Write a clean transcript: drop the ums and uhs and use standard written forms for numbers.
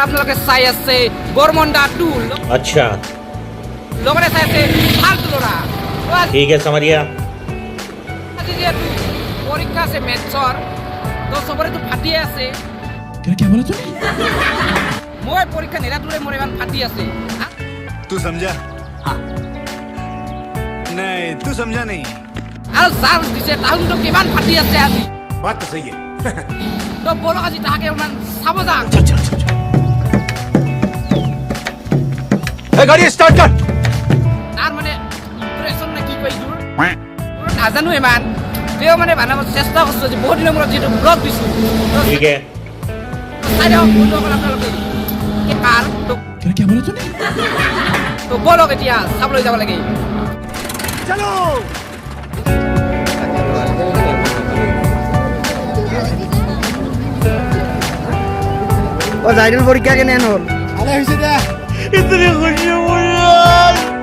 আপোনালোকে চাই আছে বৰমুণ্ডা 2 अच्छा লগতে চাই আছে ফাল্টু ল'ৰা ठीक है समझ गया আজি যিহেতু পৰীক্ষা আছে মেথছৰ তো চবৰেতো ফাটিয়ে আছে क्या बोला तूने মই পৰীক্ষা নিৰাতুৰে মোৰ ইমান ফাটি আছে হা? तू समझा हाँ नहीं तू समझा नहीं আৰু চান্স দিছে তাহুনটো কিমান ফাটি আছে আজি बात तो सही है তো বলক আজি তাহাকে ইমান চাব যাক गाड़ी स्टार्ट कर তাৰ মানে প্ৰেছন নে কি কয় তোৰ নাজানো ইমান তেও মানে বানাব চেষ্টা কৰিছো যে বহুত দিনৰ মূৰত যিটো ব্লগ দিছো ठीक है চাই দিয়ক বন্ধু অকল আপোনালোকে কি কাৰ क्या बोला तूने তো বলক এতিয়া চাবলৈ যাব লাগে चलो ও জাইদুল পরীক্ষা কেনে হল আরে হইছে দা इतनी खुशी मुझे